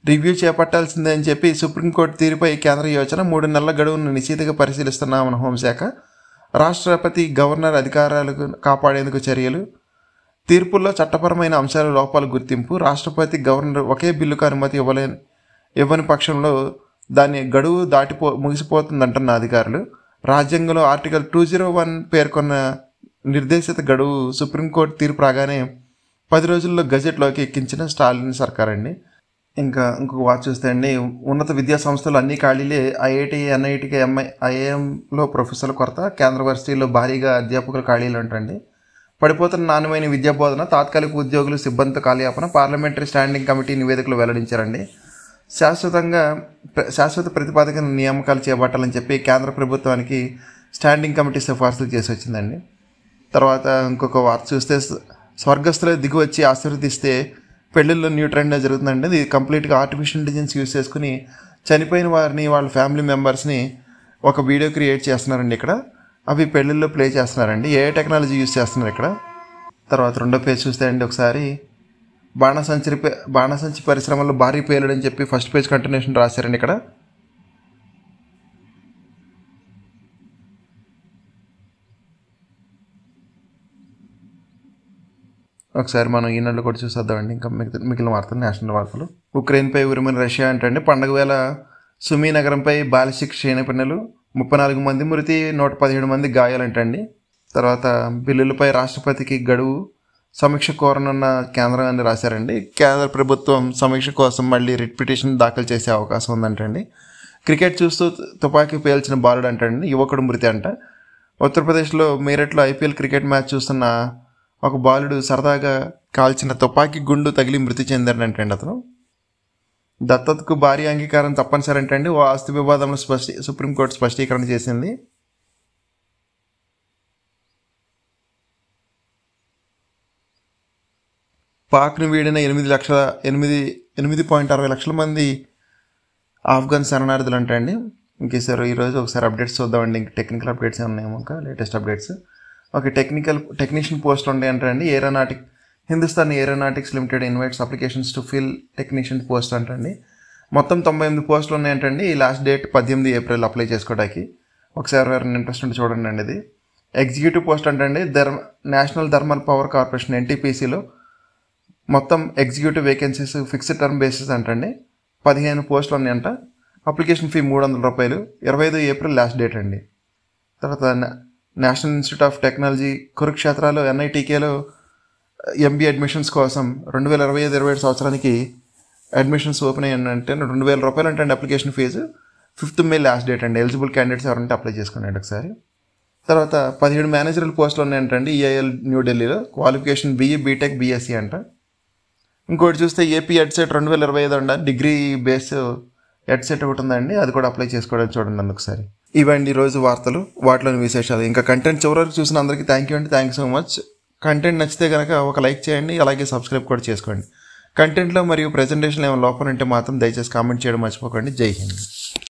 రివ్యూ చేపట్టాల్సిందే అని చెప్పి సుప్రీంకోర్టు తీరుపై కేంద్ర యోచన. 3 నెలల గడువును నిశితంగా పరిశీలిస్తున్నామన్న హోంశాఖ. రాష్ట్రపతి గవర్నర్ అధికారాలకు కాపాడేందుకు చర్యలు. తీర్పుల్లో చట్టపరమైన అంశాల లోపాలు గుర్తింపు. రాష్ట్రపతి గవర్నర్ ఒకే బిల్లుకు అనుమతి ఇవ్వని పక్షంలో దాని గడువు ముగిసిపోతుందంటున్న అధికారులు. రాజ్యాంగంలో ఆర్టికల్ 201 పేర్కొన్న నిర్దేశిత గడువు సుప్రీంకోర్టు తీర్పు రాగానే 10 రోజుల్లో గజెట్లోకి ఎక్కించిన స్టాలిన్ సర్కార్ అండి. ఇంకొక వార్త చూస్తే అండి, ఉన్నత విద్యా సంస్థలు అన్ని ఖాళీలే. ఐఐటి, ఎన్ఐటికి, ఐఐఎంలో ప్రొఫెసర్ల కొరత. కేంద్ర వర్సిటీల్లో భారీగా అధ్యాపకుల ఖాళీలు అంటండి. పడిపోతున్న నాణ్యమైన విద్యా బోధన, తాత్కాలిక ఉద్యోగులు, సిబ్బందితో కాలయాపన. పార్లమెంటరీ స్టాండింగ్ కమిటీ నివేదికలు వెల్లడించారండి. శాశ్వత ప్రతిపాదక నియామకాలు చేపట్టాలని చెప్పి కేంద్ర ప్రభుత్వానికి స్టాండింగ్ కమిటీ సిఫార్సులు చేసి వచ్చిందండి. తర్వాత ఇంకొక వార్త చూస్తే, స్వర్గస్థులే దిగి వచ్చి ఆశీర్వదిస్తే పెళ్ళిళ్ళు న్యూ ట్రెండ్ జరుగుతుందండి. ఇది కంప్లీట్గా ఆర్టిఫిషియల్ ఇంటెలిజెన్స్ యూజ్ చేసుకుని చనిపోయిన వారిని, వాళ్ళ ఫ్యామిలీ మెంబర్స్ని ఒక వీడియో క్రియేట్ చేస్తున్నారండి. ఇక్కడ అవి పెళ్ళిళ్ళు ప్లే చేస్తున్నారండి. ఏ టెక్నాలజీ యూజ్ చేస్తున్నారు ఇక్కడ. తర్వాత 2వ పేజ్ చూస్తే అండి ఒకసారి, బాణసంచి పరిశ్రమల్లో భారీ పేలుడని చెప్పి ఫస్ట్ పేజ్ కంటిన్యూషన్ రాశారండి. ఇక్కడ ఒకసారి మనం ఈనాడు కూడా చూసేద్దామండి. ఇంకా మిగిలిన వార్తలు, నేషనల్ వార్తలు. ఉక్రెయిన్పై ఉరిమిన రష్యా అంటండి. పండగ వేళ సుమీ నగరంపై బాలిస్టిక్ క్షేణపిన్నెలు, 34 మంది మృతి, 117 మంది గాయాలంటండి. తర్వాత బిల్లులపై రాష్ట్రపతికి గడువు, సమీక్ష కోరనున్న కేంద్రం అని రాశారండి. కేంద్ర ప్రభుత్వం సమీక్ష కోసం మళ్ళీ రిట్ పిటిషన్ దాఖలు చేసే అవకాశం ఉందంటండి. క్రికెట్ చూస్తూ తుపాకీ పేల్చిన బాలుడు అంటండి, యువకుడు మృతి అంట. ఉత్తరప్రదేశ్లో మీరట్లో ఐపీఎల్ క్రికెట్ మ్యాచ్ చూస్తున్న ఒక బాలుడు సరదాగా కాల్చిన తుపాకీ గుండు తగిలి మృతి చెందాడంటండి. అతను దత్తతకు భారీ అంగీకారం తప్పనిసరి అంటండి. ఓ ఆస్తి వివాదంలో సుప్రీంకోర్టు స్పష్టీకరణ చేసింది. పాక్ను వీడిన 8.60 లక్షల మంది ఆఫ్ఘన్ శరణార్థులు అంటండి. ఇంకేసారి ఈరోజు ఒకసారి అప్డేట్స్ చూద్దామండి. ఇంక టెక్నికల్ అప్డేట్స్ ఉన్నాయేమో, ఇంకా latest updates. Okay, technician post ఉంటాయి అంటండి. Hindustan aeronautics limited invites applications to fill technician post అంటండి. మొత్తం 98 పోస్టులు ఉన్నాయంటండి. ఈ లాస్ట్ డేట్ 18 ఏప్రిల్ అప్లై చేసుకోవడానికి. ఒకసారి ఎవరైనా ఇంట్రెస్ట్ ఉంటే చూడండి అండి. ఇది ఎగ్జిక్యూటివ్ పోస్ట్ అంటండి. నేషనల్ థర్మల్ పవర్ కార్పొరేషన్ ఎన్టీపీసీలో మొత్తం executive vacancies fixed term basis అంటండి. 15 పోస్టులు ఉన్నాయంట. Application fee $300. 25 April last date అండి. తర్వాత నేషనల్ ఇన్స్టిట్యూట్ ఆఫ్ టెక్నాలజీ కురుక్షేత్రలో ఎన్ఐటీకేలో ఎంబీఏ అడ్మిషన్స్ కోసం 2025-27 సంవత్సరానికి అడ్మిషన్స్ ఓపెన్ అయ్యాయంటే $2,000 అంటే application fees. 5th May last date అండి. ఎలిజిబుల్ క్యాండిడేట్స్ ఎవరంటే అప్లై చేసుకోండి ఒకసారి. తర్వాత 17 మేనేజరల్ పోస్టులు ఉన్నాయంటండి. ఈఐఎల్ న్యూఢిల్లీలో. క్వాలిఫికేషన్ BE, బీటెక్, BSc అంట. ఇంకోటి చూస్తే ఏపీ ఎడ్సెట్ 2025 అండి. డిగ్రీ బేస్ ఎడ్సెట్ ఒకటి ఉందండి, అది కూడా అప్లై చేసుకోవడానికి చూడండి అందుకసారి. ఇవండి ఈరోజు వార్తలు, వాటిలోని విశేషాలు. ఇంకా కంటెంట్ చివరికి చూసిన అందరికీ థ్యాంక్ యూ అండి. Thank you so much. Content నచ్చితే కనుక ఒక లైక్ చేయండి, అలాగే సబ్స్క్రైబ్ కూడా చేసుకోండి. కంటెంట్లో మరియు ప్రెజెంటేషన్లో ఏమైనా లోపం ఉంటే మాత్రం దయచేసి కామెంట్ చేయడం మర్చిపోకండి. జై హింద్.